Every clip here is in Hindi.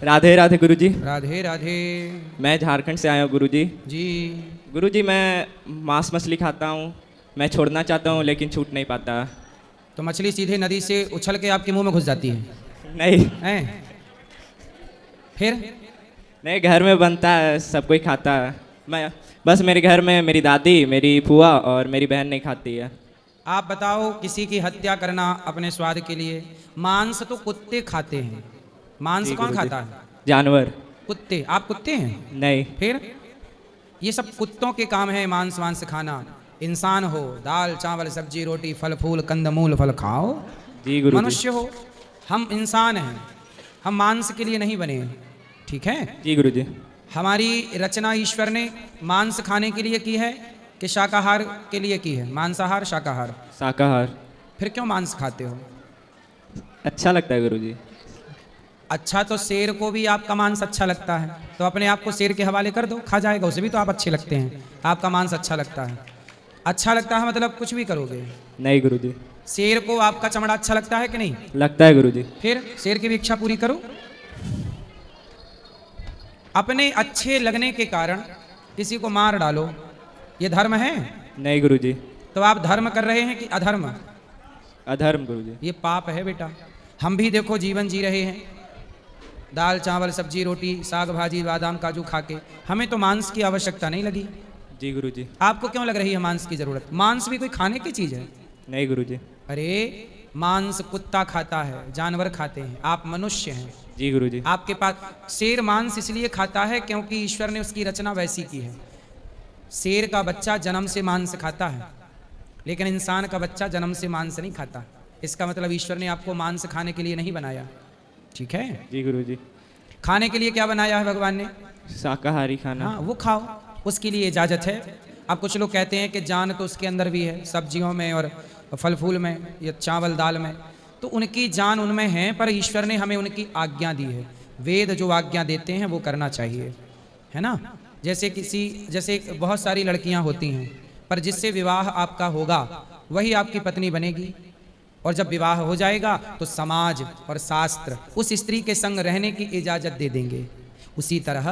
राधे राधे गुरुजी। राधे राधे। मैं झारखंड से आया हूँ गुरुजी। जी। गुरुजी मैं मांस मछली खाता हूँ, मैं छोड़ना चाहता हूँ लेकिन छूट नहीं पाता। तो मछली सीधे नदी से उछल के आपके मुंह में घुस जाती है? नहीं हैं? फिर? नहीं, घर में बनता है, सब कोई खाता है। मैं बस मेरे घर में मेरी दादी, मेरी फूआ और मेरी बहन नहीं खाती है। आप बताओ, किसी की हत्या करना अपने स्वाद के लिए? मांस तो कुत्ते खाते हैं, मांस जी कौन गुरुजी। खाता है? जानवर। कुत्ते। आप कुत्ते हैं? नहीं। फिर? ये सब कुत्तों के काम है मांस वांस खाना। इंसान हो, दाल चावल सब्जी रोटी फल फूल कंदमूल फल खाओ। जी गुरुजी। मनुष्य हो, हम इंसान हैं, हम मांस के लिए नहीं बने हैं, ठीक है? जी गुरुजी। हमारी रचना ईश्वर ने मांस खाने के लिए की है कि शाकाहार के लिए की है? मांसाहार शाकाहार? शाकाहार। फिर क्यों मांस खाते हो? अच्छा लगता है गुरुजी। अच्छा, तो शेर को भी आपका मांस अच्छा लगता है, तो अपने आप को शेर के हवाले कर दो, खा जाएगा, उसे भी तो आप अच्छे लगते हैं। आपका मांस अच्छा लगता है, अच्छा लगता है मतलब कुछ भी करोगे। नहीं गुरुजी। शेर को आपका चमड़ा अच्छा लगता है कि नहीं? लगता है गुरुजी। फिर शेर की भी इच्छा पूरी करो। अपने अच्छे लगने के कारण किसी को मार डालो, ये धर्म है? नहीं गुरुजी। तो आप धर्म कर रहे हैं कि अधर्म? अधर्म गुरुजी। ये पाप है बेटा। हम भी देखो जीवन जी रहे हैं, दाल चावल सब्जी रोटी साग भाजी बादाम काजू खा के, हमें तो मांस की आवश्यकता नहीं लगी। जी गुरुजी। आपको क्यों लग रही है मांस की जरूरत? मांस भी कोई खाने की चीज है? नहीं गुरुजी। अरे मांस कुत्ता खाता है, जानवर खाते हैं, आप मनुष्य हैं। जी गुरुजी। आपके पास शेर मांस इसलिए खाता है क्योंकि ईश्वर ने उसकी रचना वैसी की है। शेर का बच्चा जन्म से मांस खाता है, लेकिन इंसान का बच्चा जन्म से मांस नहीं खाता। इसका मतलब ईश्वर ने आपको मांस खाने के लिए नहीं बनाया, ठीक है? जी गुरुजी। खाने के लिए क्या बनाया है भगवान ने? शाकाहारी खाना। हाँ, वो खाओ, उसके लिए इजाजत है। अब कुछ लोग कहते हैं कि जान तो उसके अंदर भी है, सब्जियों में और फल फूल में या चावल दाल में, तो उनकी जान उनमें है, पर ईश्वर ने हमें उनकी आज्ञा दी है। वेद जो आज्ञा देते हैं वो करना चाहिए, है ना? जैसे बहुत सारी लड़कियां होती हैं, पर जिससे विवाह आपका होगा वही आपकी पत्नी बनेगी, और जब विवाह हो जाएगा तो समाज और शास्त्र उस स्त्री के संग रहने की इजाजत दे देंगे। उसी तरह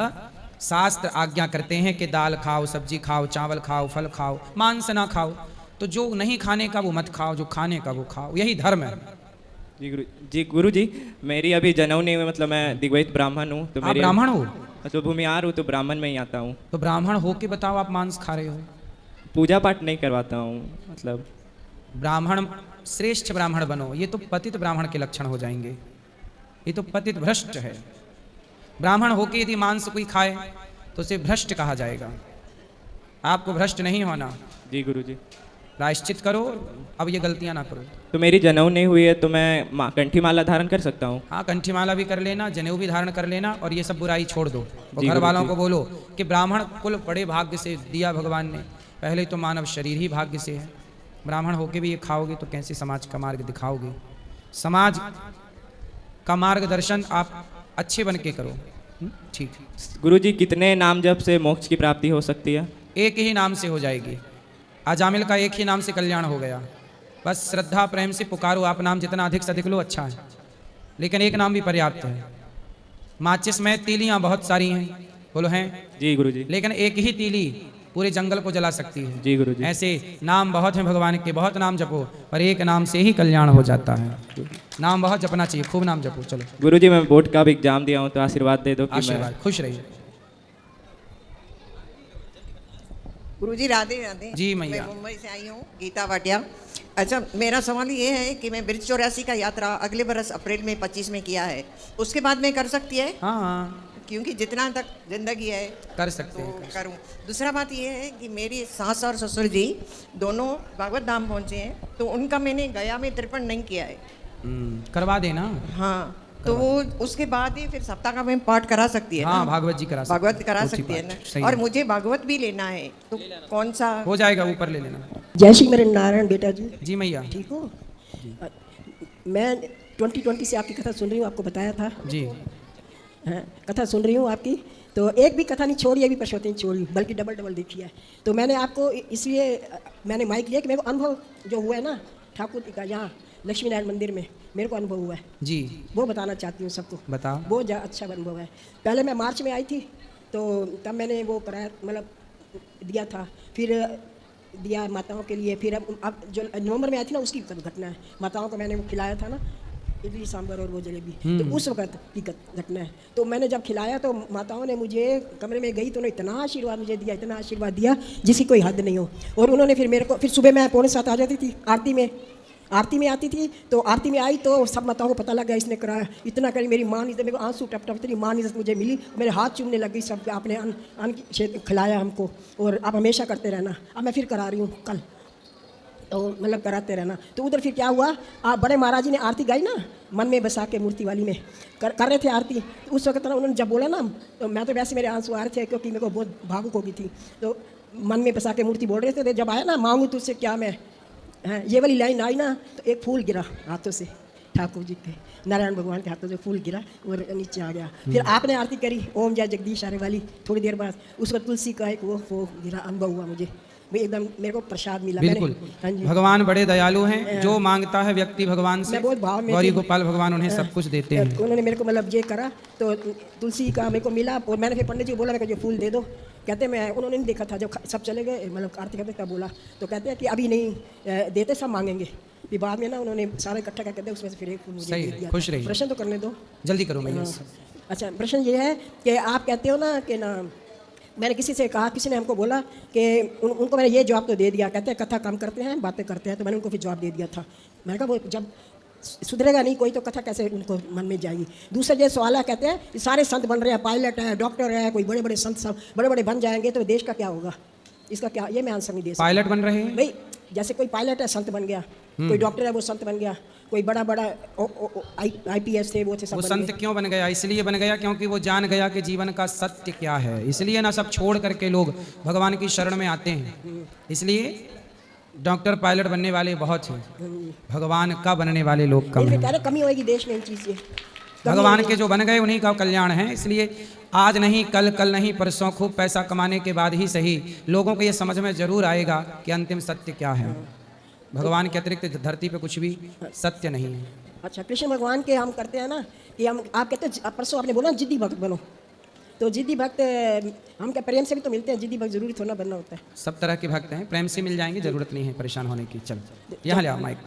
शास्त्र आज्ञा करते हैं कि दाल खाओ सब्जी खाओ चावल खाओ फल खाओ, मांस ना खाओ। तो जो नहीं खाने का वो मत खाओ, जो खाने का वो खाओ, यही धर्म है। जी गुरुजी, मेरी अभी जनेऊ नहीं हुई, मतलब मैं दिग्वैत ब्राह्मण हूँ। तो आप ब्राह्मण हो? तो भूमिहार हूँ, तो ब्राह्मण में ही आता हूँ। तो ब्राह्मण हो के बताओ आप मांस खा रहे हो? पूजा पाठ नहीं करवाता हूँ, मतलब। ब्राह्मण, श्रेष्ठ ब्राह्मण बनो, ये तो पतित ब्राह्मण के लक्षण हो जाएंगे, ये तो पतित भ्रष्ट है। ब्राह्मण होके यदि मांस कोई खाए तो उसे भ्रष्ट कहा जाएगा। आपको भ्रष्ट नहीं होना। जी गुरुजी। प्रायश्चित करो, अब ये गलतियां ना करो। तो मेरी जनेऊ नहीं हुई है, तो मैं कंठी माला धारण कर सकता हूँ? हाँ, कंठी माला भी कर लेना, जनेऊ भी धारण कर लेना, और ये सब बुराई छोड़ दो। और जी घर वालों गुरुजी। को बोलो कि ब्राह्मण कुल बड़े भाग्य से दिया भगवान ने, पहले तो मानव शरीर ही भाग्य से है, ब्राह्मण होके भी ये खाओगे तो कैसे समाज का मार्ग दिखाओगे? समाज का मार्गदर्शन आप अच्छे बन के करो, ठीक? गुरुजी, कितने नाम जप से मोक्ष की प्राप्ति हो सकती है? एक ही नाम से हो जाएगी। अजामिल का एक ही नाम से कल्याण हो गया। बस श्रद्धा प्रेम से पुकारो, आप नाम जितना अधिक से अधिक लो अच्छा है, लेकिन एक नाम भी पर्याप्त है। माचिस में तीलियां बहुत सारी हैं, बोलो हैं? जी गुरुजी। लेकिन एक ही तीली पूरे जंगल को जला सकती है। जी गुरुजी। ऐसे नाम बहुत हैं भगवान के, बहुत नाम जपो, पर एक नाम से ही कल्याण हो जाता है। नाम बहुत जपना चाहिए, खूब नाम जपो। चलो गुरुजी, मैं बोर्ड का भी एग्जाम दिया हूँ, तो आशीर्वाद दे दो कि मैं। आशीर्वाद, खुश रहिए। गुरुजी राधे राधे। जी मैया। मैं मुंबई से आई हूँ, गीता भाटिया। अच्छा, मेरा सवाल ये है कि मैं ब्रिज 84 का यात्रा अगले बरस अप्रैल में 25 में किया है, उसके बाद में कर सकती है? हाँ, क्योंकि जितना तक जिंदगी है कर सकते तो हैं। करूँ। दूसरा बात ये है कि मेरी सास और ससुर जी दोनों भागवत धाम पहुँचे हैं, तो उनका मैंने गया में तर्पण नहीं किया है। करवा देना। हाँ, तो वो उसके बाद ही फिर सप्ताह का मैं पाठ करा सकती है हाँ, ना? भागवत जी करा सकते हैं। भागवत करा ऊंची सकती है बात, ना? सही और है। मुझे भागवत भी लेना है, तो कौन सा? हो जाएगा, ऊपर ले लेना। जय श्री मेरे नारायण बेटा जी। जी मैया। ठीक हो? मैं 2020 से आपकी कथा सुन रही हूँ, आपको बताया था। जी। हाँ, कथा सुन रही हूँ आपकी, तो एक भी कथा नहीं छोड़ी, अभी परसों छोड़ी, बल्कि डबल डबल देखी है। तो मैंने आपको इसलिए मैंने माइक लिया कि मेरे को अनुभव जो हुआ है ना ठाकुर जी का यहाँ, लक्ष्मी नारायण मंदिर में मेरे को अनुभव हुआ है, जी वो बताना चाहती हूँ सबको। बताओ। बहुत अच्छा अनुभव है। पहले मैं मार्च में आई थी तो तब मैंने वो कराया, मतलब दिया था, फिर दिया माताओं के लिए। फिर अब जो नवंबर में आई थी ना, उसकी घटना है। माताओं को मैंने वो खिलाया था ना, इडली सांभर और वो जलेबी, तो उस वक्त की घटना है। तो मैंने जब खिलाया तो माताओं ने मुझे कमरे में गई तो उन्होंने इतना आशीर्वाद मुझे दिया, इतना आशीर्वाद दिया जिसकी कोई हद नहीं हो। और उन्होंने फिर मेरे को, फिर सुबह मैं 6:45 आ जाती थी आरती में आती थी। तो आरती में आई तो सब माताओं को पता लगा इसने कराया, इतना करी। मेरी माँ ने, मेरे को आंसू टप इतनी माँ ने मुझे मिली, मेरे हाथ चूमने लग गई। सब आपने अन्न खिलाया हमको और आप हमेशा करते रहना। अब मैं फिर करा रही हूँ कल, तो मतलब कराते रहना। तो उधर फिर क्या हुआ, आप बड़े महाराज जी ने आरती गाई ना, मन में बसा के मूर्ति वाली में कर रहे थे आरती। उस वक्त ना उन्होंने जब बोला ना, तो मैं तो वैसे मेरे आंसू आ रहे थे क्योंकि मेरे को बहुत भावुक हो गई थी। तो मन में बसा के मूर्ति बोल रहे थे। तो जब आया ना, मांगू तुझसे क्या मैं, हाँ ये वाली लाइन आई ना, तो एक फूल गिरा हाथों से, ठाकुर जी के, नारायण भगवान के हाथों से फूल गिरा और नीचे आ गया। फिर आपने आरती करी ओम जय जगदीश आरे वाली, थोड़ी देर बाद उसको तुलसी का एक वो गिरा। अनुभव हुआ मुझे, वो एकदम मेरे को प्रसाद मिला। बिल्कुल। हाँ जी, भगवान बड़े दयालु हैं, जो मांगता है व्यक्ति भगवान से, मैं बहुत भाव में गौरी थी। गोपाल भगवान उन्हें सब कुछ देते हैं। तो उन्होंने मेरे को मतलब ये करा, तो तुलसी का मेरे को मिला। और मैंने फिर पंडित जी को बोला, मेरे को जो फूल दे दो। कहते मैं, उन्होंने नहीं देखा था, जब सब चले गए मतलब आरती करते तब बोला। तो कहते हैं कि अभी नहीं देते, सब मांगेंगे। फिर बाद में ना उन्होंने सारा इकट्ठा करके दे, उसमें से फिर एक फूल मुझे सही दे है, दिया। खुश रहिए। प्रश्न तो करने दो, जल्दी करो मैया। अच्छा प्रश्न ये है कि आप कहते हो ना कि ना, मैंने किसी से कहा, किसी ने हमको बोला कि उनको मैंने ये जवाब तो दे दिया। कहते हैं कथा कम करते हैं, बातें करते हैं। तो मैंने उनको फिर जवाब दे दिया था। मैंने कहा वो जब सुधरेगा नहीं कोई तो कथा कैसे उनको मन में जाएगी। दूसरा ये सवाल है, कहते हैं ये सारे संत बन रहे हैं, पायलट है, डॉक्टर है, कोई बड़े बड़े संत सब बड़े बड़े बन जाएंगे तो देश का क्या होगा, इसका क्या, ये मैं आंसर नहीं दे सकता। पायलट बन रहे हैं भाई, जैसे कोई पायलट है संत बन गया, कोई डॉक्टर है वो संत बन गया, कोई बड़ा बड़ा IPS थे वो थे, सब वो बन संत गए। क्यों बन गया? इसलिए बन गया क्योंकि वो जान गया कि जीवन का सत्य क्या है। इसलिए ना सब छोड़ करके लोग भगवान की शरण में आते हैं। इसलिए डॉक्टर पायलट बनने वाले बहुत हैं, भगवान का बनने वाले लोग कम इनमें हैं। कह रहे कमी होगी देश में इन चीज़ से। भगवान के जो बन गए उन्हीं का कल्याण है। इसलिए आज नहीं कल, कल नहीं परसों, खूब पैसा कमाने के बाद ही सही लोगों को ये समझ में जरूर आएगा कि अंतिम सत्य क्या है। भगवान के अतिरिक्त धरती पे कुछ भी सत्य नहीं है। अच्छा, कृष्ण भगवान के हम करते हैं ना कि हम, आप कहते हैं परसों आपने बोला जिद्दी भक्त बनो, तो जिद्दी भक्त हम क्या प्रेम से भी तो मिलते हैं, जिद्दी भक्त जरूरी थोड़ा बनना होता है। सब तरह के भक्त हैं, प्रेम से मिल जाएंगे, जरूरत नहीं है परेशान होने की। चल यहाँ ले आओ माइक।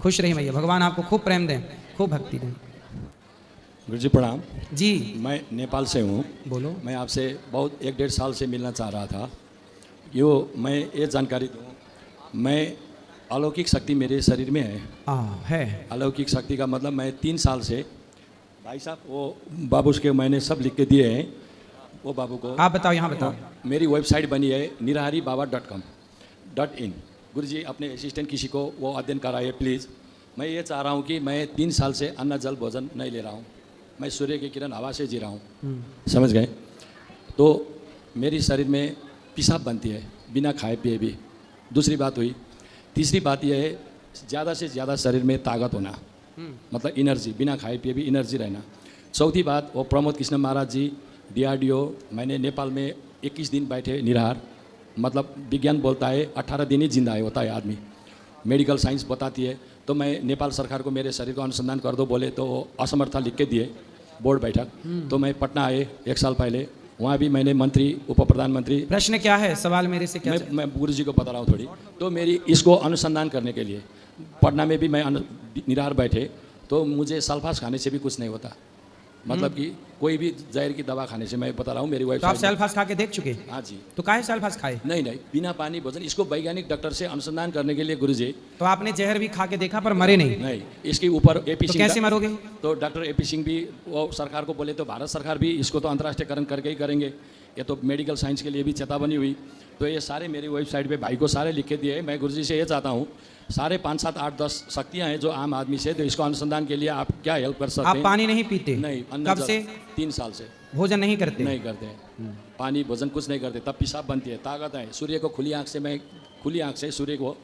खुश रहिए भैया, भगवान आपको खूब प्रेम दें, खूब भक्ति दें। गुरुजी प्रणाम। जी मैं नेपाल से हूँ। बोलो। मैं आपसे बहुत 1-1.5 साल से मिलना चाह रहा था। मैं ये जानकारी दूँ, मैं अलौकिक शक्ति मेरे शरीर में है। अलौकिक शक्ति का मतलब मैं 3 साल से, भाई साहब वो बाबू के मैंने सब लिख के दिए हैं, वो बाबू को आप बताओ, यहाँ बताओ। मेरी वेबसाइट बनी है nirahariBaba.com.in। गुरुजी अपने असिस्टेंट किसी को वो अध्ययन कराइए प्लीज़। मैं ये चाह रहा हूँ कि मैं 3 साल से अन्न जल भोजन नहीं ले रहा हूँ, मैं सूर्य की किरण हवा से जी रहा हूँ, समझ गए? तो मेरी शरीर में पेशाब बनती है बिना खाए पिए भी। दूसरी बात हुई। तीसरी बात यह है, ज़्यादा से ज़्यादा शरीर में ताकत होना, मतलब एनर्जी, बिना खाए पिए भी एनर्जी रहना। चौथी बात, वो प्रमोद कृष्ण महाराज जी DRDO, मैंने नेपाल में 21 दिन बैठे निराहार, मतलब विज्ञान बोलता है 18 दिन ही जिंदा है होता है आदमी, मेडिकल साइंस बताती है। तो मैं नेपाल सरकार को मेरे शरीर को अनुसंधान कर दो बोले तो असमर्था लिख के दिए बोर्ड बैठक। तो मैं पटना आए 1 साल पहले, वहाँ भी मैंने मंत्री, उप प्रधानमंत्री। प्रश्न क्या है, सवाल मेरे से क्या? मैं गुरु जी को बता रहा हूँ थोड़ी। तो मेरी इसको अनुसंधान करने के लिए पटना में भी मैं निराहार बैठे, तो मुझे सल्फास खाने से भी कुछ नहीं होता, मतलब कि कोई भी जहर की दवा खाने से, मैं बता रहा हूँ मेरी वाइफ। तो आप सल्फास खा के देख चुके? हाँ जी। तो काहे सल्फास खाए? नहीं, बिना पानी भोजन, इसको वैज्ञानिक डॉक्टर से अनुसंधान करने के लिए गुरु जी। तो आपने जहर भी खा के देखा पर मरे नहीं? नहीं, इसके ऊपर AP तो सिंह कैसे मरोगे? तो डॉक्टर AP सिंह भी वो सरकार को बोले तो भारत सरकार भी इसको तो अंतर्राष्ट्रीयकरण करके ही करेंगे। ये तो मेडिकल साइंस के लिए भी चेतावनी हुई। तो ये सारे मेरी वेबसाइट पे भाई को सारे लिख के दिए। मैं गुरुजी से ये चाहता हूँ, सारे 5, 7, 8, 10 शक्तियाँ हैं जो आम आदमी से, तो इसको अनुसंधान के लिए आप क्या हेल्प कर सकते हैं? आप पानी नहीं पीते? नहीं। कब से? 3 साल से। भोजन नहीं करते? नहीं करते, पानी भोजन कुछ नहीं करते, तब पेशाब बनती है, ताकत है। सूर्य को खुली आँख से, मैं खुली आँख से सूर्य को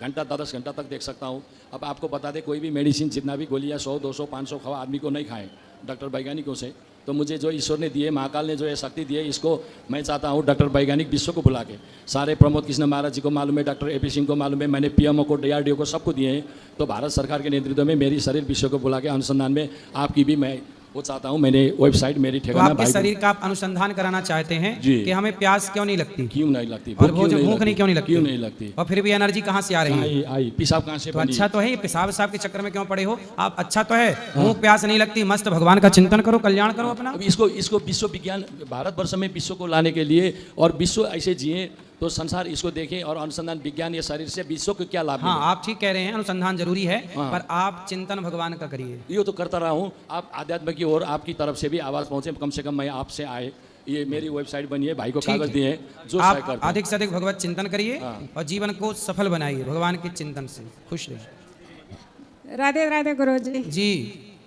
घंटा 10 घंटा तक देख सकता हूँ। अब आपको बता दें, कोई भी मेडिसिन जितना भी गोलियाँ 100, 200, 500 खवा आदमी को नहीं खाएं, डॉक्टर वैज्ञानिकों से तो मुझे जो ईश्वर ने दिए, महाकाल ने जो ये शक्ति दी है, इसको मैं चाहता हूँ डॉक्टर वैज्ञानिक विश्व को बुला के, सारे प्रमोद कृष्ण महाराज जी को मालूम है, डॉक्टर AP सिंह को मालूम है, मैंने PMO को, DRDO को सबको दिए हैं। तो भारत सरकार के नेतृत्व में मेरी शरीर विश्व को बुला के अनुसंधान में आपकी भी मैं वो चाहता हूँ। मैंने वेबसाइट मेरी तो ठिकाना आपके शरीर का आप अनुसंधान कराना चाहते हैं जी। कि हमें प्यास क्यों नहीं लगती, क्यों नहीं लगती, और वो जो भूख नहीं क्यों नहीं लगती, क्यों नहीं लगती, और फिर भी एनर्जी कहाँ से आ रही है? आई पेशाब कहाँ से तो बनी? अच्छा तो है, ये पेशाब साहब के चक्कर में क्यों पड़े हो आप? अच्छा तो है, भूख प्यास नहीं लगती, मस्त भगवान का चिंतन करो, कल्याण करो अपना। अब इसको विश्व विज्ञान भारतवर्ष में विश्व को लाने के लिए और विश्व ऐसे जिए तो संसार इसको देखें और अनुसंधान विज्ञान ये शरीर से विश्व को क्या लाभ हाँ मिले। आप ठीक कह रहे हैं, अनुसंधान जरूरी है, हाँ। पर आप चिंतन भगवान का करिए। ये तो करता रहा हूँ, आप आध्यात्म की ओर आपकी तरफ से भी आवाज़ पहुँचे, कम से कम मैं आपसे आए, ये मेरी वेबसाइट बनी है, भाई को ठीक कागज है। दिए हैं, जो आप सहाय करते हैं। अधिक से अधिक भगवत चिंतन करिए हाँ। और जीवन को सफल बनाइए भगवान के चिंतन से। खुश रहिए। राधे राधे गुरुजी। जी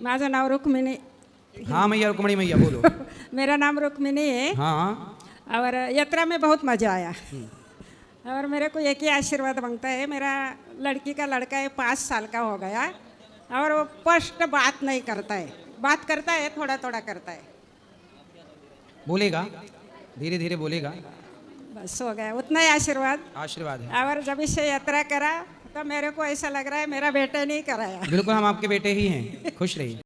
माझं नाव रुक्मिणी। हाँ मैया, रुक्मणी मैया बोलो। मेरा नाम रुक्मिणी है हाँ और यात्रा में बहुत मज़ा आया और मेरे को एक ही आशीर्वाद मांगता है। मेरा लड़की का लड़का है, 5 साल का हो गया और वो स्पष्ट बात नहीं करता है, बात करता है थोड़ा थोड़ा करता है, बोलेगा, धीरे धीरे बोलेगा, बस हो गया, उतना ही आशीर्वाद। आशीर्वाद है। और जब इससे यात्रा करा तो मेरे को ऐसा लग रहा है मेरा बेटा नहीं कराया। बिल्कुल हम आपके बेटे ही हैं। खुश रहिए।